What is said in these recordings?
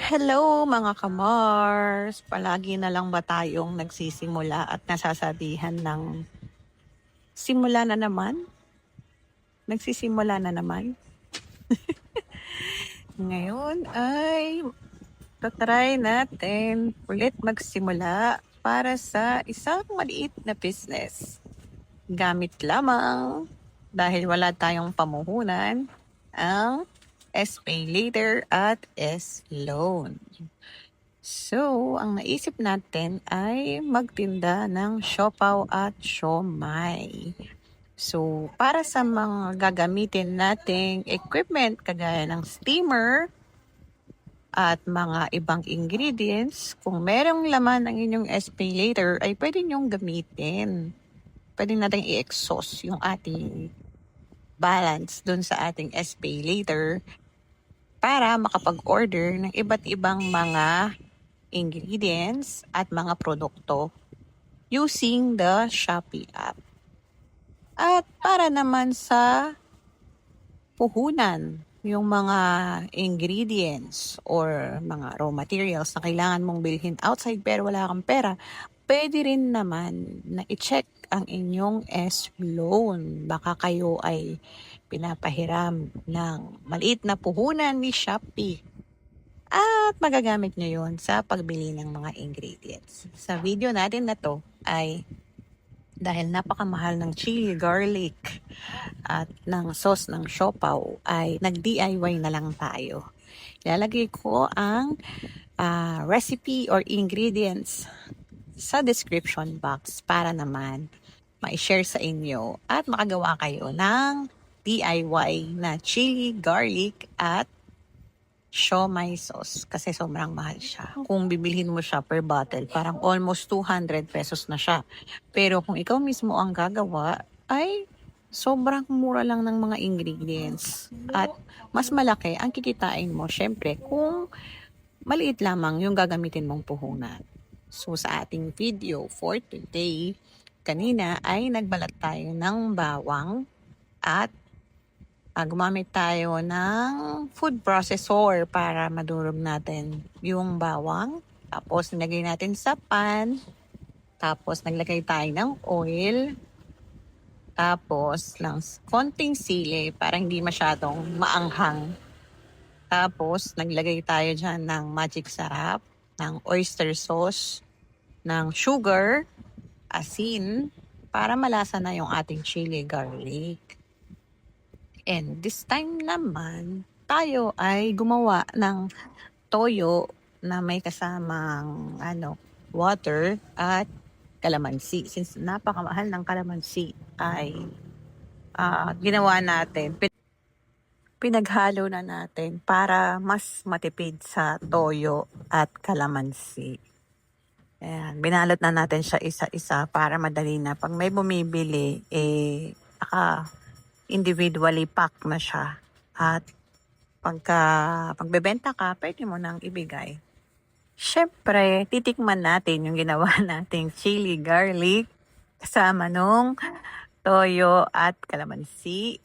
Hello mga kamars! Palagi na lang ba tayong nagsisimula at nasasabihan ng simula na naman? Nagsisimula na naman? Ngayon ay tatry natin ulit magsimula para sa isang maliit na business. Gamit lamang dahil wala tayong pamuhunan ang S-Pay Later at S-Loan. So, ang naisip natin ay magtinda ng siopaw at siomai. So, para sa mga gagamitin nating equipment kagaya ng steamer at mga ibang ingredients, kung merong laman ang inyong SPay later ay pwede nyong gamitin. Pwede natin i-exhaust yung ating balance dun sa ating SPay later para makapag-order ng iba't ibang mga ingredients at mga produkto using the Shopee app. At para naman sa puhunan, yung mga ingredients or mga raw materials na kailangan mong bilhin outside pero wala kang pera, pwede rin naman na i-check ang inyong S-Loan. Baka kayo ay pinapahiram ng maliit na puhunan ni Shopee. At magagamit nyo yun sa pagbili ng mga ingredients. Sa video natin na to ay dahil napakamahal ng chili, garlic, at ng sauce ng siopaw ay nag-DIY na lang tayo. Ilalagay ko ang recipe or ingredients sa description box para naman ma-share sa inyo at makagawa kayo ng DIY na chili, garlic, at siomai sauce kasi sobrang mahal siya. Kung bibilhin mo siya per bottle, parang almost 200 pesos na siya. Pero kung ikaw mismo ang gagawa, ay sobrang mura lang ng mga ingredients. At mas malaki ang kikitain mo, syempre, kung maliit lamang yung gagamitin mong puhunan. So sa ating video for today, kanina ay nagbalat tayo ng bawang at gumamit tayo ng food processor para madurog natin yung bawang. Tapos nilagay natin sa pan. Tapos naglagay tayo ng oil. Tapos lang konting sili para hindi masyadong maanghang. Tapos naglagay tayo dyan ng magic sarap, ng oyster sauce, ng sugar, asin, para malasa na yung ating chili garlic. And this time naman, tayo ay gumawa ng toyo na may kasamang water at kalamansi. Since napakamahal ng kalamansi ay ginawa natin, pinaghalo na natin para mas matipid sa toyo at kalamansi. Ayan, binalot na natin siya isa-isa para madali na. Pag may bumibili, individually pack na siya. At pagbebenta ka, pwede mo nang ibigay. Syempre, titikman natin yung ginawa nating chili garlic kasama nung toyo at kalamansi.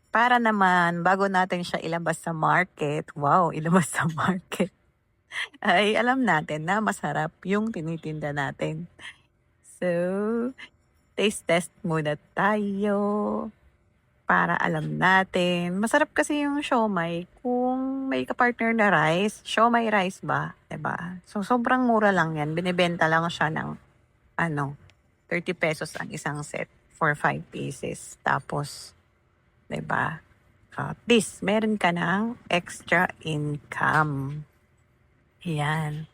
Para naman, bago natin siya ilabas sa market, ilabas sa market, ay alam natin na masarap yung tinitinda natin. So, taste test muna tayo para alam natin. Masarap kasi yung siomai kung may kapartner na rice. Siomai rice ba? Diba? So, sobrang mura lang yan. Binibenta lang siya ng 30 pesos ang isang set for 5 pieces. Tapos, diba? At least, meron ka ng extra income. Yan.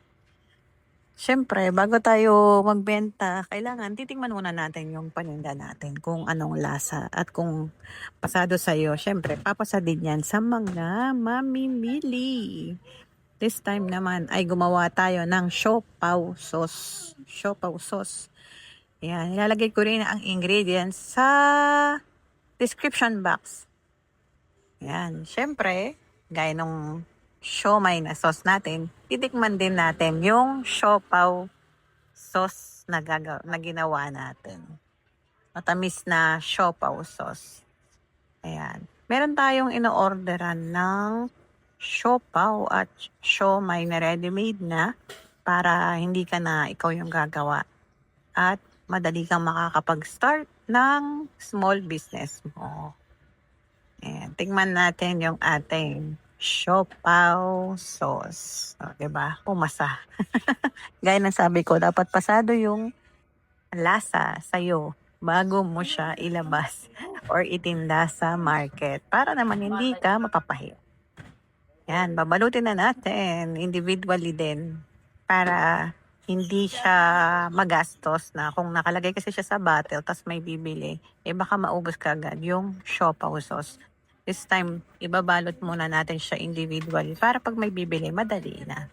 Siyempre, bago tayo magbenta, kailangan titingnan muna natin yung paninda natin kung anong lasa at kung pasado sa'yo. Siyempre, papasa din yan sa mga mamimili. This time naman ay gumawa tayo ng siopaw sauce. Siopaw sauce. Yan, ilalagay ko rin ang ingredients sa description box. Yan, siyempre, gaya nung siomai na sauce natin, titikman din natin yung siopaw sauce na ginawa natin. Matamis na siopaw sauce. Ayan. Meron tayong ino-orderan ng siopaw at siomai na ready-made na para hindi ka na ikaw yung gagawa at madali kang makakapag-start ng small business mo. Ayan, tingnan natin yung ating siopaw sauce. O, 'di ba? Pumasa. Gaya ng sabi ko, dapat pasado yung lasa sa'yo bago mo siya ilabas or itinda sa market para naman hindi ka mapapahiya. Yan, babalutin na natin individually din para hindi siya magastos na kung nakalagay kasi siya sa bottle tas may bibili, eh baka maubos kaagad yung siopaw sauce. This time, ibabalot muna natin siya individually para pag may bibili, madali na.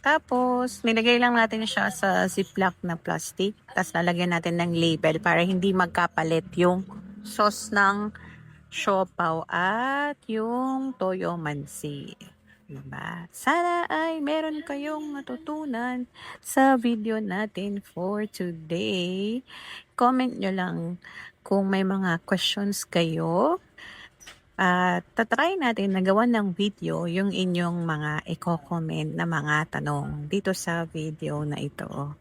Tapos, nilagay lang natin siya sa ziplock na plastic. Tapos, lalagyan natin ng label para hindi magkapalit yung sauce ng siopaw at yung toyo mansi. Diba? Sana ay meron kayong natutunan sa video natin for today. Comment nyo lang kung may mga questions kayo. At tatry natin na gawan ng video yung inyong mga i-comment na mga tanong dito sa video na ito.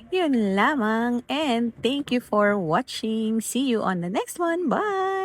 Yun lamang and thank you for watching. See you on the next one. Bye!